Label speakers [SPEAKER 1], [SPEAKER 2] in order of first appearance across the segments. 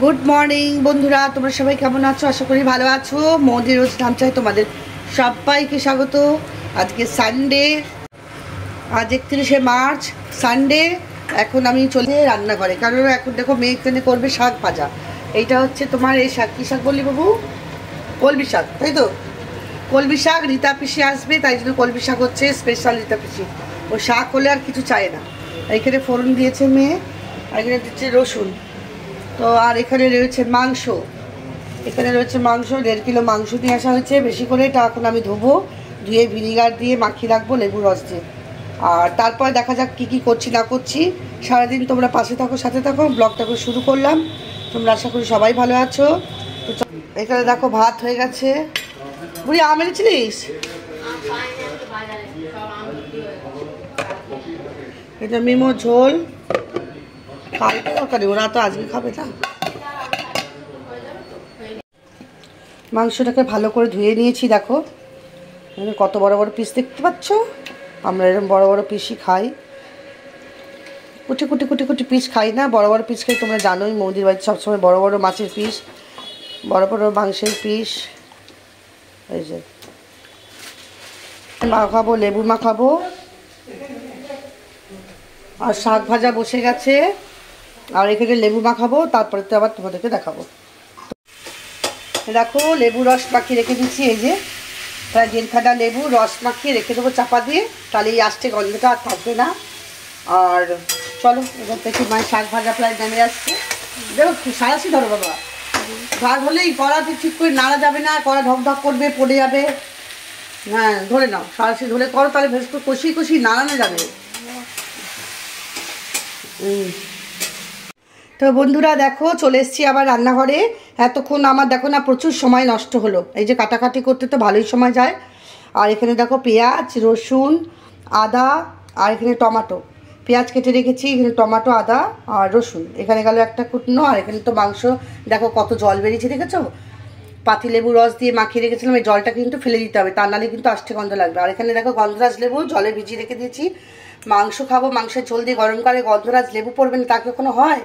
[SPEAKER 1] Good morning বন্ধুরা, তোমরা সবাই কেমন আছো? আশা করি ভালো আছো। মোদি রোজ নাম চাই তোমাদের সবাইকে স্বাগত। আজকে সানডে, আজ 31শে মার্চ, সানডে। এখন আমি চলে রান্নাঘরে, কারণ এখন দেখো মেয়ে এখানে করবে শাক ভাজা। এইটা হচ্ছে তোমার এই শাক, কী শাক বললি বাবু? কলমি শাক, তাই তো? কলমি শাক। রীতা পিসি আসবে, তাই জন্য কলমি শাক হচ্ছে স্পেশাল। রীতা পিসি ও শাক হলে আর কিছু চায় না। এইখানে ফোড়ন দিয়েছে মেয়ে, আর এখানে দিচ্ছে রসুন। তো আর এখানে রয়েছে মাংস, এখানে রয়েছে মাংস। 1.5 কিলো মাংস নিয়ে আসা হয়েছে বেশি করে। এটা এখন আমি ধোবো, ধুয়ে ভিনিগার দিয়ে মাখিয়ে রাখবো লেবু রস দিয়ে। আর তারপর দেখা যাক কী কী করছি না করছি। সারাদিন তোমরা পাশে থাকো, সাথে থাকো। ব্লগটাকে শুরু করলাম। তোমরা আশা করি সবাই ভালো আছো। তো এখানে দেখো ভাত হয়ে গেছে। বুড়ি আম এনেছিলিস? এটা মিমো ঝোল, কালকে তরকারি, ওরা তো আজকে খাবে না। মাংসটাকে ভালো করে ধুয়ে নিয়েছি। দেখো কত বড় বড় পিস দেখতে পাচ্ছ। আমরা এরকম বড় বড় পিসই খাই, কুটি কুটি কুটি কুটি পিস খাই না, বড় বড় পিস খাই। তোমরা জানোই মৌদির বাড়িতে সবসময় বড় বড় মাছের পিস, বড় বড় মাংসের পিস। এই যে মাখাবো, লেবু মাখাবো। আর শাক ভাজা বসে গেছে, আর এখানে লেবু মাখাবো। তারপরে তো আবার তোমাদেরকে দেখাবো। দেখো লেবু রস মাখিয়ে রেখে দিচ্ছি। এই যে প্রায় 1.5 খানা লেবু রস মাখিয়ে রেখে দেবো চাপা দিয়ে, তাহলে এই আসতে গন্ধটা আর থাকবে না। আর চলো এবার থেকে মায়ের শাক ভাজা প্রায় নেমে আসছে। দেখো সারাশি ধরো বাবা, ভাগ হলেই কড়াতে ঠিক করে নাড়া যাবে না, কড়া ঢক ঢক করবে, পড়ে যাবে। হ্যাঁ ধরে নাও, সারাশি ধরে করো, তাহলে ভেজ করে কষিয়ে কষিয়ে নাড়ানো যাবে। তো বন্ধুরা দেখো চলে এসেছি আবার রান্নাঘরে। এতক্ষণ আমার দেখো না প্রচুর সময় নষ্ট হলো। এই যে কাটাকাটি করতে তো ভালোই সময় যায়। আর এখানে দেখো পেঁয়াজ, রসুন, আদা, আর এখানে টমেটো। পেঁয়াজ কেটে রেখেছি, এখানে টমেটো, আদা আর রসুন। এখানে গেল একটা কুটনো। আর এখানে তো মাংস দেখো কত জল বেরিয়েছে, দেখেছো? পাতিলেবু রস দিয়ে মাখিয়ে রেখেছিলাম। এই জলটা কিন্তু ফেলে দিতে হবে, তা নাহলে কিন্তু আষ্টে গন্ধ লাগবে। আর এখানে দেখো গন্ধরাজ লেবু জলে ভিজিয়ে রেখে দিয়েছি। মাংস খাবো, মাংসের ঝোল দিয়ে গরমকালে গন্ধরাজ লেবু পড়বে না, তা কখনো হয়?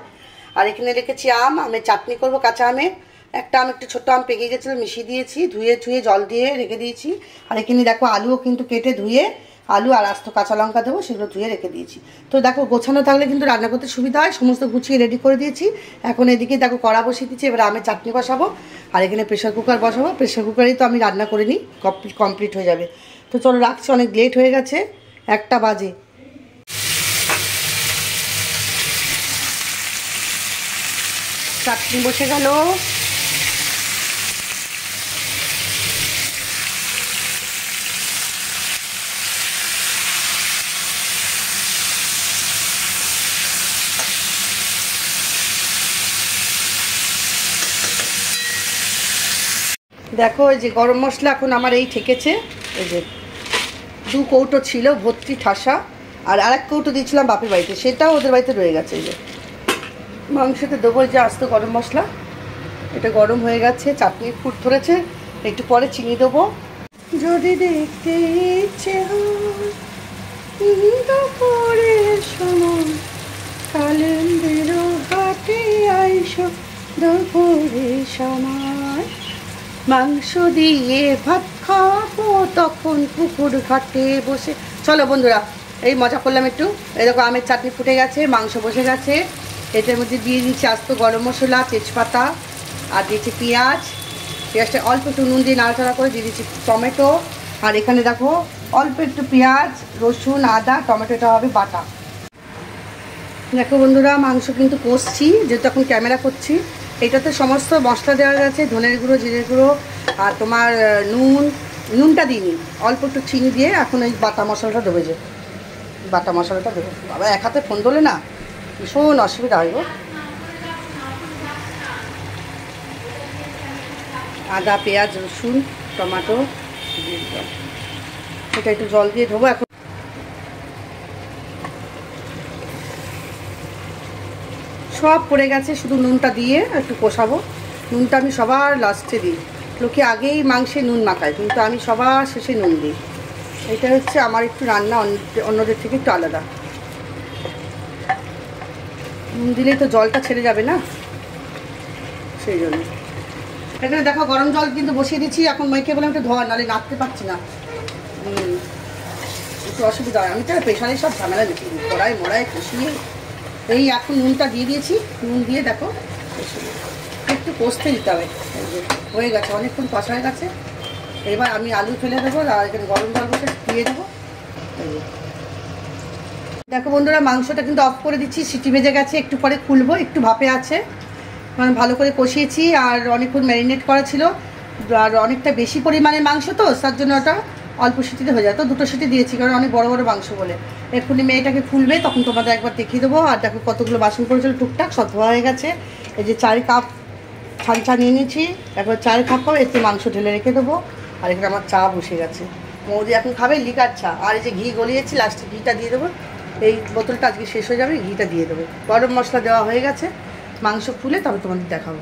[SPEAKER 1] আর এখানে রেখেছি আম, আমের চাটনি করবো, কাঁচা আমের। একটা আম, একটু ছোট্ট আম পেকে গেছিলো, মিশিয়ে দিয়েছি, ধুয়ে ধুয়ে জল দিয়ে রেখে দিয়েছি। আর এখানে দেখো আলুও কিন্তু কেটে ধুয়ে, আলু আর আস্ত কাঁচা লঙ্কা দেবো, সেগুলো ধুয়ে রেখে দিয়েছি। তো দেখো গোছানো থাকলে কিন্তু রান্না করতে সুবিধা হয়। সমস্ত গুছিয়ে রেডি করে দিয়েছি। এখন এদিকে দেখো কড়া বসিয়ে দিচ্ছি, এবার আমের চাটনি বসাবো। আর এখানে প্রেশার কুকার বসাবো। প্রেশার কুকারেই তো আমি রান্না করে নিই, কমপ্লিট হয়ে যাবে। তো চলো রাখছি, অনেক লেট হয়ে গেছে, 1টা বাজে। চাটনি বসে গেল। দেখো এই যে গরম মশলা এখন আমার এই ঠেকেছে। এই যে 2 কৌটো ছিল ভর্তি ঠাসা, আর আরেক কৌটো দিয়েছিলাম বাপের বাড়িতে, সেটাও ওদের বাড়িতে রয়ে গেছে। এই যে মাংসতে দেবো যে আস্ত গরম মশলা, এটা গরম হয়ে গেছে, চাটনির ফুট ধরেছে, একটু পরে চিনি দেবো। যদি দেখতে ইচ্ছে হয় দুপুরের সময়, কালেন্দের ঘাটে আইসো দুপুরের সময়, মাংস দিয়ে ভাত খাবো তখন পুকুর ঘাটে বসে। চলো বন্ধুরা এই মজা করলাম একটু। এই দেখো আমের চাটনি ফুটে গেছে, মাংস বসে গেছে। এটার মধ্যে দিয়ে দিচ্ছি আস্ত গরম মশলা, তেজপাতা, আর দিয়েছি পেঁয়াজ। পেঁয়াজটা অল্প একটু নুন দিয়ে নাড়াচাড়া করে দিয়ে দিচ্ছি টমেটো। আর এখানে দেখো অল্প একটু পেঁয়াজ, রসুন, আদা, টমেটোটা হবে বাটা। দেখো বন্ধুরা মাংস কিন্তু কষছি, যেহেতু এখন ক্যামেরা করছি। এটাতে সমস্ত মশলা দেওয়া গেছে, ধনের গুঁড়ো, জিরের গুঁড়ো, আর তোমার নুনটা দিইনি, অল্প একটু চিনি দিয়ে এখন এই বাটা মশলাটা দেবো। যে বাটা মশলাটা দেবো, বাবা এক হাতে ফোন তোলে না, ভীষণ অসুবিধা হয় গো। আদা, পেঁয়াজ, রসুন, টমেটো দিয়ে দিলাম। এটা একটু জল দিয়ে ধোবো। এখন সব পড়ে গেছে, শুধু নুনটা দিয়ে একটু কষাবো। নুনটা আমি সবার লাস্টে দিই। লোকে আগেই মাংসে নুন মাখায়, কিন্তু আমি সবার শেষে নুন দিই। এটা হচ্ছে আমার একটু রান্না অন্যদের থেকে একটু আলাদা। নুন দিলেই তো জলটা ছেড়ে যাবে না। সেই জন্য এখানে দেখো গরম জল কিন্তু বসিয়ে দিচ্ছি। এখন মেয়েকে বললাম একটু ধোয়া, নাহলে নাড়তে পারছি না, একটু অসুবিধা হয়। আমি তো প্রেশারে সব ঝামেলা দেখি, কড়াই মড়াই কষিয়ে। এই এখন নুনটা দিয়ে দিয়েছি, নুন দিয়ে দেখো একটু কষতে দিতে হবে। হয়ে গেছে, অনেকক্ষণ কষা হয়ে গেছে। এবার আমি আলু ফেলে দেবো আর এখানে গরম জল বসে দিয়ে দেবো। দেখো বন্ধুরা, মাংসটা কিন্তু অফ করে দিচ্ছি, সিটি ভেজে গেছে, একটু পরে খুলবো, একটু ভাপে আছে, মানে ভালো করে কষিয়েছি। আর অনেকক্ষণ ম্যারিনেট করা ছিল, আর অনেকটা বেশি পরিমাণে মাংস তো, তার জন্য ওটা অল্প সিটিতে হয়ে যায়। তো 2টো সিটি দিয়েছি, কারণ অনেক বড় বড় মাংস বলে। এক্ষুনি মেয়েটাকে খুলবে, তখন তোমাদের একবার দেখিয়ে দেবো। আর দেখো কতগুলো বাসন করেছিল, টুকটাক সব ধোয়া হয়ে গেছে। এই যে 4 কাপ ছানচা নিয়ে নিয়েছি, একবার 4 কাপ এতে মাংস ঢেলে রেখে দেবো। আর এখানে আমার চা বসে গেছে, মৌদি এখন খাবে লিকার চা। আর এই যে ঘি গলিয়েছি, লাস্টে ঘিটা দিয়ে দেবো। এই বোতলটা আজকে শেষ হয়ে যাবে, ঘিটা দিয়ে দেবো। গরম মশলা দেওয়া হয়ে গেছে, মাংস খুলে তবে তোমাদের দেখাবো।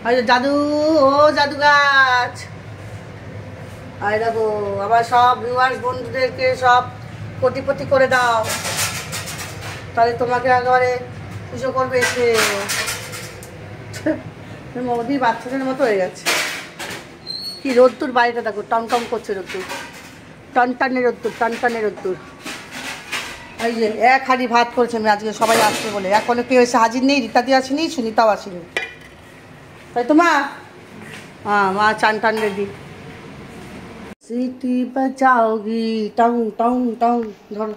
[SPEAKER 1] আর জাদু, ও জাদু গাছ। আর দেখো আবার সব ভিউয়ার্স বন্ধুদেরকে সব কোটিপতি করে দাও, তাহলে তোমাকে একেবারে পুজো করবে এসে। মোদি বাচ্চাদের মতো হয়ে গেছে। কি রোদ্দুর বাড়িটা দেখো, টন টন করছে রোদ্দুর, টনটানে রোদ্দুর, টনটানে রোদ্দুর। এই যে 1 হাঁড়ি ভাত করেছে আমি আজকে, সবাই আসবে বলে। এখনো কেউ এসে হাজির নেই, রীতাদি আসেনি, সুনিতাও আসেনি, তাই তো মা? হ্যাঁ মা চান টান রেডি। সিটি বাজাওগি টং টং টং। ধরো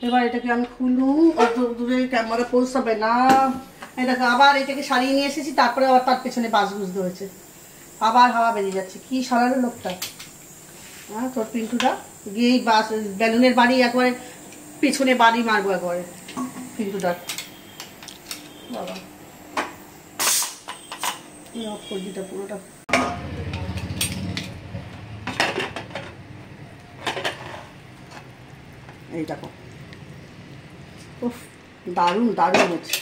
[SPEAKER 1] এবার এটাকে আমি খুলুম, অত দূরে ক্যামেরা পৌঁছাবে না। এই দেখো আবার এটাকে সারিয়ে নিয়ে এসেছি, তারপরে আবার তার পেছনে বাস বুঝতে হয়েছে, আবার হাওয়া বেরিয়ে যাচ্ছে। কি সারালো লোকটা। হ্যাঁ তোর পিন্টুটা গিয়ে এই বাস বেলুনের বাড়ি একবারে পেছনে বাড়ি মারবো একবারে পিন্টুটার। বাবা অফ করে দিটা পুরোটা। এই দেখো, উফ দারুণ দারুণ হচ্ছে।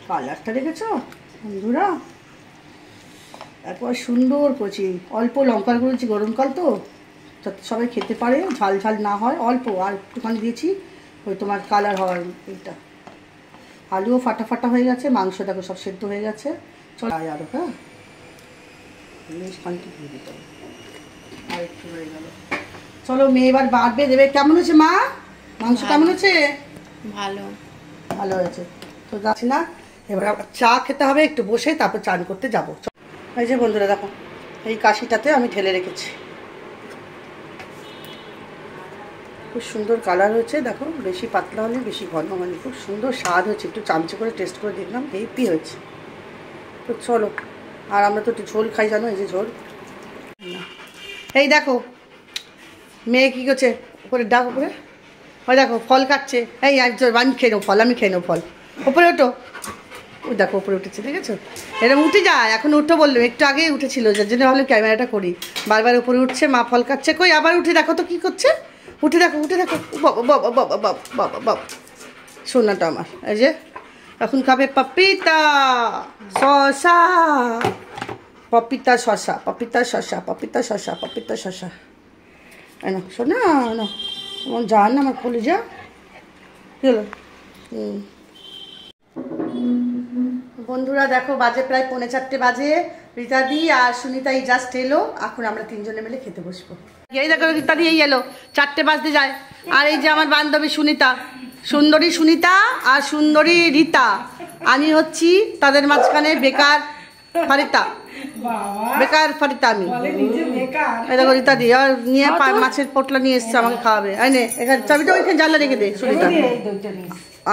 [SPEAKER 1] কালারটা দেখেছো বন্ধুরা, একবার সুন্দর কচি। অল্প লঙ্কা করেছি, গরমকাল তো, যাতে সবাই খেতে পারে, ঝাল ঝাল না হয়, অল্প আর একটুখানি দিয়েছি ওই তোমার কালার হওয়ার। এইটা আলুও ফাটা ফাটা হয়ে গেছে, মাংস দেখো সব সেদ্ধ হয়ে গেছে। চল আরো, হ্যাঁ খানটি দিয়ে দিতে হবে, আর একটু হয়ে গেল। চলো মেয়ে এবার বাড়বে দেবে। কেমন হয়েছে মা মাংস? কেমন হয়েছে? ভালো, ভালো হয়েছে। তো যাচ্ছি না, এবার আবার চা খেতে হবে, একটু বসে তারপর চান করতে যাবো। এই যে বন্ধুরা দেখো, এই কাশিটাতে আমি ঢেলে রেখেছি, খুব সুন্দর কালার হয়েছে। দেখো বেশি পাতলা হলে বেশি ঘন হয়নি, খুব সুন্দর স্বাদ হয়েছে। একটু চামচে করে টেস্ট করে দেখলাম, হেভি হয়েছে। তো চলো, আর আমরা তো একটু ঝোল খাই জানো, এই যে ঝোল। এই দেখো মেয়ে কী করছে, উপরে ডাক উপরে, ওই দেখো ফল কাটছে। এই একজন আমি খেয়ে নেবো ফল, আমি খেয়ে নেবো ফল। উপরে ওঠো, ওই দেখো উপরে উঠেছে, দেখেছো? এরকম উঠে যায়, এখন উঠো বললো, একটু আগেই উঠেছিল, যার জন্য ভাবলাম ক্যামেরাটা করি। বারবার উপরে উঠছে, মা ফল কাটছে। কই আবার উঠে দেখো তো কী করছে, উঠে দেখো, উঠে দেখো। বাবা বাবা বাবা বাবা বাবা বাবা, সোনাটা আমার। এই যে এখন খাবে পাপিতা শসা, পপিতা শসা, পপিতা শসা, পপিতা শসা, পপিতা শসা। না শোনা না, আমার যান না, আমার খুলে যা হলো। বন্ধুরা দেখো বাজে প্রায় 3:45 বাজে, রীতাদি আর সুনিতা এই জাস্ট এলো। এখন আমরা 3জনে মিলে খেতে বসবো। এই দেখো রীতাদি এই এলো, 4টে বাজতে যায়। আর এই যে আমার বান্ধবী সুনিতা, সুন্দরী সুনিতা আর সুন্দরী রীতা, আমি হচ্ছি তাদের মাঝখানে বেকার ফারিতা, বেকার ফারিতা আমি। এই দেখো রীতাদি আর নিয়ে মাছের পোটলা নিয়ে এসছে, আমাকে খাওয়াবে। এই নে এখানে চাবিটা ওইখানে জানলা রেখে দে সুনিতা।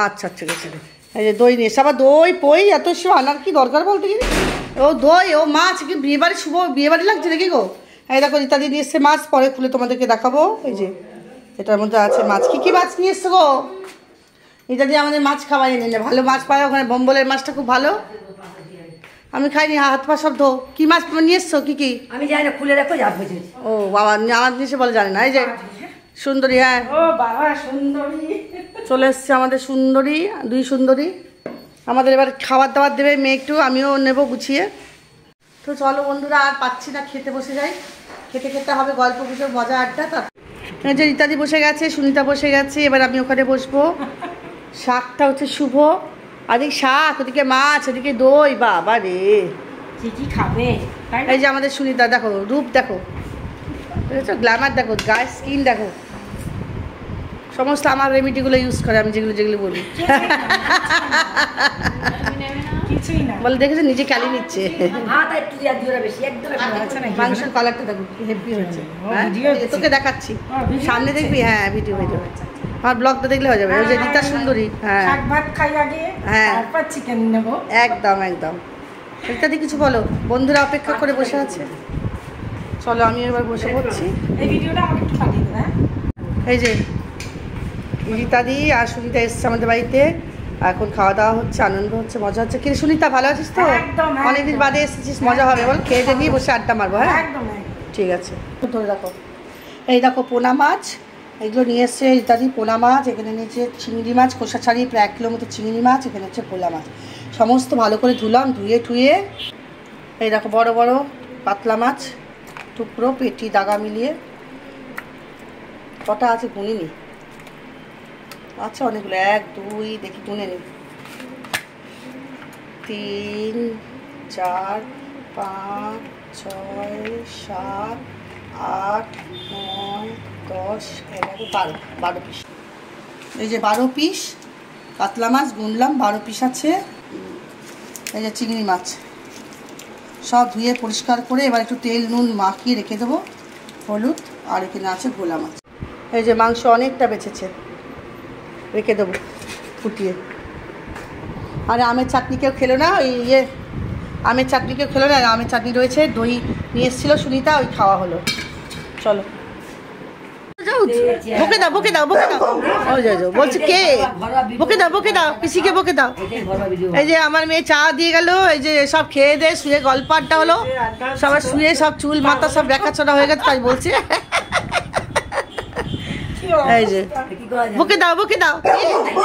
[SPEAKER 1] আচ্ছা আচ্ছা ঠিক আছে। এই যে দই নিয়ে এসছে, আবার দই পই এত সব আনার কি দরকার বলতে গেলে। ও দই, ও মাছ, কি বিয়েবাড়ি শুভ বিয়েবাড়ি লাগছে নাকি গো? এই দেখো রীতাদি নিয়ে এসছে মাছ, পরে খুলে তোমাদেরকে দেখাবো। এই যে এটার মধ্যে আছে মাছ। কী কী মাছ নিয়ে এসছে গো? রীতাদি আমাদের মাছ খাওয়াই নিলে, ভালো মাছ পায় ওখানে, বোম্বলের মাছটা খুব ভালো। আমি খাইনি, হাত পা সব ধো। কী মাছ নিয়ে এসছো? কী কী
[SPEAKER 2] আমি জানি না, খুলে দেখো।
[SPEAKER 1] ও বাবা, আমার জিনিসে বলে জানে না। এই যে সুন্দরী, হ্যাঁ
[SPEAKER 2] ও বাবা সুন্দরী
[SPEAKER 1] চলে এসছে আমাদের সুন্দরী, 2 সুন্দরী। আমাদের এবার খাবার দাবার দেবে মেয়ে, একটু আমিও নেবো গুছিয়ে। তো চলো বন্ধুরা, আর পাচ্ছি না, খেতে বসে যাই। খেতে খেতে হবে গল্প গুজব মজা আড্ডা। তার যে রীতাদি বসে গেছে, সুনিতা বসে গেছে, এবার আমি ওখানে বসবো। শাকটা হচ্ছে শুভ এদিকে শাক, ওদিকে মাছ, ওদিকে দই, বাবা রে।
[SPEAKER 2] কি খাবে?
[SPEAKER 1] এই যে আমাদের সুনিতা দেখো, রূপ দেখো, দেখেছো, গ্ল্যামার দেখো, গায়ের স্কিন দেখো, সমস্ত আমার রেমিডিগুলো ইউজ করে, আমি যেগুলো যেগুলো বলি।
[SPEAKER 2] কিছুই না
[SPEAKER 1] বলে দেখেছো নিজে ক্যালি নিচ্ছে। মাংসের কালারটা দেখো হেভি হয়েছে। তোকে দেখাচ্ছি সামনে দেখবি। হ্যাঁ ভিডিও হয়ে যাবে, আমার ব্লগটা দেখলে হয়ে যাবে। ওই যে রীতা সুন্দরী। হ্যাঁ
[SPEAKER 2] শাক ভাত খাই আগে,
[SPEAKER 1] হ্যাঁ
[SPEAKER 2] তারপর চিকেন নেব।
[SPEAKER 1] একদম একদম। রীতাদি কিছু বলো, বন্ধুরা অপেক্ষা করে বসে আছে। চলো আমি এবার বসে পড়ছি।
[SPEAKER 2] এই ভিডিওটা আমাকে একটু পাঠিয়ে দেবে।
[SPEAKER 1] এই যে রীতাদি আর সুনিতা এসছে আমাদের বাড়িতে, এখন খাওয়া দাওয়া হচ্ছে, আনন্দ হচ্ছে, মজা হচ্ছে। কিন্তু সুনিতা ভালো আছিস তো?
[SPEAKER 2] একদম,
[SPEAKER 1] অনেকদিন বাদে এসেছিস, মজা হবে বল। খেয়ে দিয়ে নিয়ে বসে আড্ডা মারবো। হ্যাঁ
[SPEAKER 2] একদম
[SPEAKER 1] ঠিক আছে। ধরে রাখো। এই দেখো পোনা মাছ, এগুলো নিয়ে এসছে রীতাদি। পোনা মাছ, এখানে নিয়েছে চিংড়ি মাছ খোসা ছাড়িয়ে প্রায় 1 কিলোর মতো চিংড়ি মাছ, এখানে হচ্ছে পোলা মাছ। সমস্ত ভালো করে ধুলাম, ধুয়ে ঠুয়ে এই দেখো বড় বড় পাতলা মাছ টুকরো, পেটি দাগা মিলিয়ে। কটা আছে গুনিনি, আচ্ছা অনেকগুলো, 1 2 দেখি গুনে নি, 3 4 5 6 7 8 9 10 11 12 পিস। এই যে 12 পিস কাতলা মাছ গুনলাম, 12 পিস আছে। এই যে চিংড়ি মাছ সব ধুয়ে পরিষ্কার করে এবার একটু তেল নুন মাখিয়ে রেখে দেবো, হলুদ। আর এখানে আছে ভোলা মাছ। এই যে মাংস অনেকটা বেঁচেছে, রেখে দেবো ফুটিয়ে। আর আমের চাটনি কেউ খেলো না, ওই আমের চাটনি কেউ খেলো না, আমের চাটনি রয়েছে, দই নিয়ে এসেছিলো সুনিতা, ওই খাওয়া হলো। চলো বকে দাও বকে দাও বকে দাও। ওই যাও বলছি কে, বকে দাও বকে দাও, পিসিকে বকে দাও। এই যে আমার মেয়ে চা দিয়ে গেল, এই যে সব খেয়ে দিয়ে শুয়ে গল্প আড্ডা হলো, সবার শুয়ে সব চুল মাথা সব দেখাচোনা হয়ে গেছে, তাই বলছে। এই যে বকে দাও বকে দাও।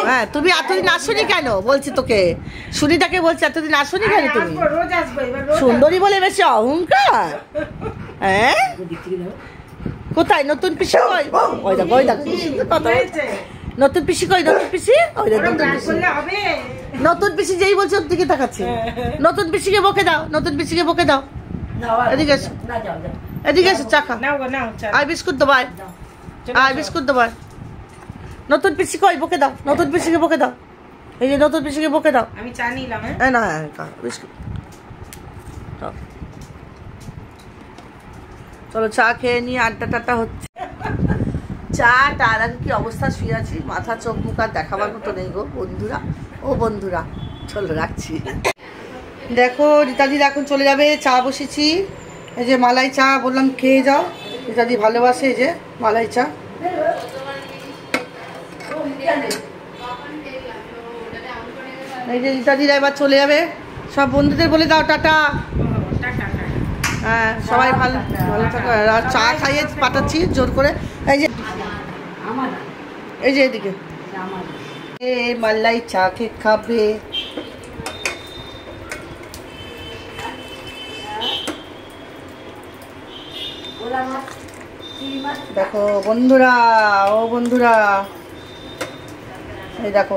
[SPEAKER 1] হ্যাঁ তুমি এতদিন আসনি কেন বলছি তোকে, সুনিতাকে বলছি এতদিন আসনি কেন তুমি? সুন্দরী বলে বেশি অহংকার। হ্যাঁ কোথায় নতুন পিসি কই? ওই দেখো ওই দেখো নতুন পিসি কই, নতুন পিসি ওই দেখো নতুন পিসি যেই বলছে ওর দিকে তাকাচ্ছে। নতুন পিসিকে বকে দাও, নতুন পিসিকে বকে দাও। এদিকে এসো, এদিকে এসো, চা খাও। আর বিস্কুট দেবো, আর বিস্কুট দেবো। নতুন পিসি কই, বকে দাও, নতুন পিসিকে বকে দাও। এই যে নতুন পিসিকে বকে দাও।
[SPEAKER 2] আমি চা নিলাম।
[SPEAKER 1] না বিস্কুট। চলো চা খেয়ে নিয়ে আড্ডা টাড্ডা হচ্ছে। চা টার আগে কি অবস্থা শুয়ে আছি, মাথা চোখ মুখ আর দেখাবার মতো নেই গো বন্ধুরা। ও বন্ধুরা চলো রাখছি। দেখো রীতাদির এখন চলে যাবে, চা বসেছি। এই যে মালাই চা বললাম খেয়ে যাও, রীতাদি ভালোবাসে। এই যে মালাই চা। এই যে রীতাদিরা এবার চলে যাবে, সব বন্ধুদের বলে দাও টাটা। হ্যাঁ সবাই ভালো ভালো থাকো। আর চা খাইয়ে পাঠাচ্ছি জোর করে। এই যে এই যে এদিকে এ মালাই চা খেয়ে খাবে। দেখো বন্ধুরা, ও বন্ধুরা এই দেখো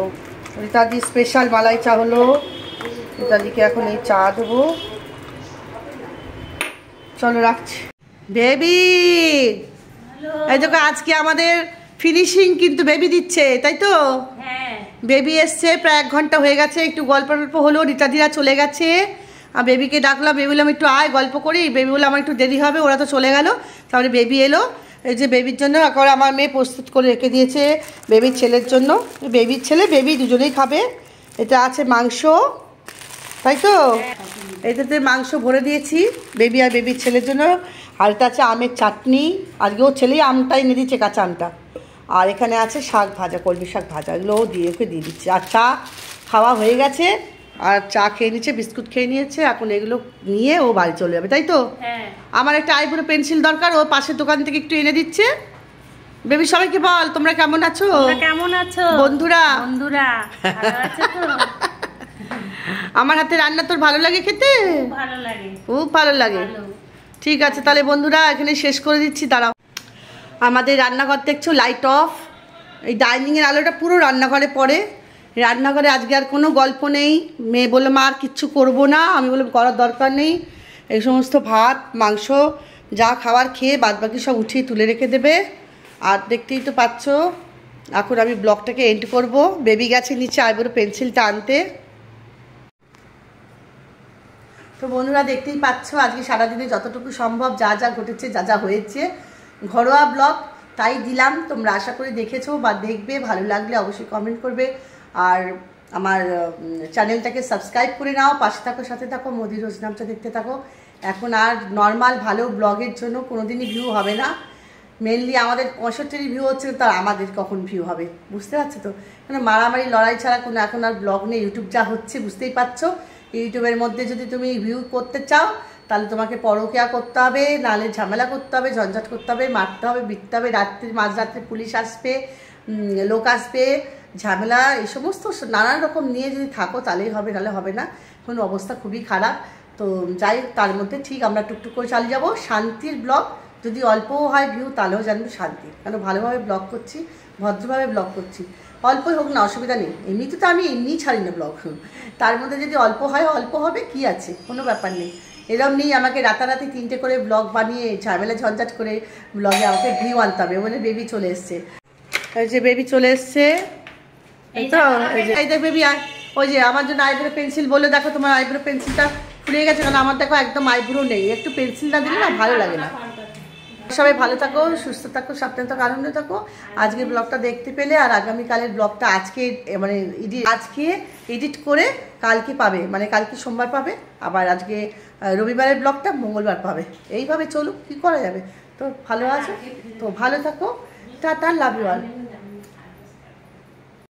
[SPEAKER 1] রীতাদি স্পেশাল মালাই চা হলো। রীতাদিকে এখন এই চা দেবো। চলো রাখছি। বেবি এই দেখো আজকে আমাদের ফিনিশিং কিন্তু বেবি দিচ্ছে, তাই তো? বেবি এসছে, প্রায় 1 ঘন্টা হয়ে গেছে, একটু গল্প টল্প হলো, রীতাদিরা চলে গেছে। আর বেবিকে ডাকলাম, বেবি বললাম একটু আয় গল্প করি। বেবি বললো আমার একটু দেরি হবে, ওরা তো চলে গেল। তারপরে বেবি এলো। এই যে বেবির জন্য এখন আমার মেয়ে প্রস্তুত করে রেখে দিয়েছে বেবির ছেলের জন্য। বেবির ছেলে বেবি দুজনেই খাবে। এটা আছে মাংস, তাই তো? এটাতে মাংস ভরে দিয়েছি বেবি আর বেবির ছেলের জন্য। আর এটা আছে আমের চাটনি, আজকে ও ছেলেই আমটা এনে দিচ্ছে, কাঁচা আমটা। আর এখানে আছে শাক ভাজা, কলমি শাক ভাজা, এগুলো ও দিয়ে ওকে দিয়ে দিচ্ছে। আর চা খাওয়া হয়ে গেছে, আর চা খেয়ে নিচ্ছে, বিস্কুট খেয়ে নিয়েছে। এখন এগুলো নিয়ে ও বাড়ি চলে যাবে, তাই তো? আমার একটা আইব্রো পেন্সিল দরকার, ও পাশের দোকান থেকে একটু এনে দিচ্ছে। বেবি সবাইকে বল তোমরা কেমন আছো?
[SPEAKER 2] কেমন আছো
[SPEAKER 1] বন্ধুরা?
[SPEAKER 2] বন্ধুরা ভালো আছো তো?
[SPEAKER 1] আমার হাতে রান্না তোর ভালো লাগে খেতে?
[SPEAKER 2] ভালো লাগে,
[SPEAKER 1] খুব ভালো লাগে। ঠিক আছে তাহলে বন্ধুরা এখানে শেষ করে দিচ্ছি, দাঁড়াও। আমাদের রান্নাঘর দেখছো লাইট অফ, এই ডাইনিংয়ের আলোটা পুরো রান্নাঘরে পড়ে। রান্নাঘরে আজকে আর কোনো গল্প নেই। মেয়ে বললো মা আর কিচ্ছু করবো না, আমি বললাম করার দরকার নেই, এই সমস্ত ভাত মাংস যা খাবার খেয়ে বাদবাকি সব উঠিয়ে তুলে রেখে দেবে। আর দেখতেই তো পাচ্ছ এখন আমি ব্লগটাকে এন্ড করব। বেবি গেছে নিচে আইব্রো পেন্সিলটা আনতে। তো বন্ধুরা দেখতেই পাচ্ছ আজকে সারাদিনে যতটুকু সম্ভব যা যা ঘটেছে যা যা হয়েছে ঘরোয়া ব্লগ তাই দিলাম। তোমরা আশা করি দেখেছো বা দেখবে, ভালো লাগলে অবশ্যই কমেন্ট করবে। আর আমার চ্যানেলটাকে সাবস্ক্রাইব করে নাও, পাশে থাকো, সাথে থাকো, মোদি রোজ নামটা দেখতে থাকো। এখন আর নর্মাল ভালো ব্লগের জন্য কোনোদিনই ভিউ হবে না। মেনলি আমাদের 65 ভিউ হচ্ছে, তার আমাদের কখন ভিউ হবে বুঝতে পারছো তো। মানে মারামারি লড়াই ছাড়া কোনো এখন আর ব্লগ নেই। ইউটিউব যা হচ্ছে বুঝতেই পারছো। ইউটিউবের মধ্যে যদি তুমি ভিউ করতে চাও তাহলে তোমাকে পরকিয়া করতে হবে, নাহলে ঝামেলা করতে হবে, ঝঞ্ঝাট করতে হবে, মারতে হবে, বিকতে হবে, রাত্রির মাঝরাত্রে পুলিশ আসবে, লোক আসবে, ঝামেলা এই সমস্ত নানান রকম নিয়ে যদি থাকো তাহলেই হবে, নাহলে হবে না। এখন অবস্থা খুবই খারাপ। তো যাই তার মধ্যে ঠিক আমরা টুকটুক করে চালিয়ে যাবো। শান্তির ব্লগ, যদি অল্পও হয় ভিউ তাহলেও জানবো শান্তি, কেন ভালোভাবে ব্লগ করছি, ভদ্রভাবে ব্লগ করছি। অল্পই হোক না অসুবিধা নেই, এমনিতে তো আমি এমনিই ছাড়ি না ব্লগ। তার মধ্যে যদি অল্প হয় অল্প হবে, কি আছে, কোনো ব্যাপার নেই। এরকম নেই আমাকে রাতারাতি 3টে করে ব্লগ বানিয়ে ঝামেলা ঝঞ্ঝাট করে ব্লগে আমাকে ভিউ আনতে হবে। বলে বেবি চলে এসছে, এই যে বেবি চলে এসছে, এই তো এই দেখ বেবি। ওই যে আমার জন্য আইব্রো পেন্সিল বলে, দেখো তোমার আইব্রো পেন্সিলটা ফুরিয়ে গেছে, কারণ আমার দেখো একদম আইব্রো নেই। একটু পেন্সিল না দিলে না ভালো লাগে না। সবাই ভালো থাকো, সুস্থ থাকো, সাবধানে থাকো, আনন্দে থাকো। আজকের ব্লগটা দেখতে পেলে আর আগামীকালের ব্লগটা আজকে মানে আজকে এডিট করে কালকে পাবে, মানে কালকে সোমবার পাবে, আবার আজকে রবিবারের ব্লগটা মঙ্গলবার পাবে। এইভাবে চলুক, কী করা যাবে। তো ভালো আছো তো, ভালো থাকো, টাটা, লাভ ইউ অল।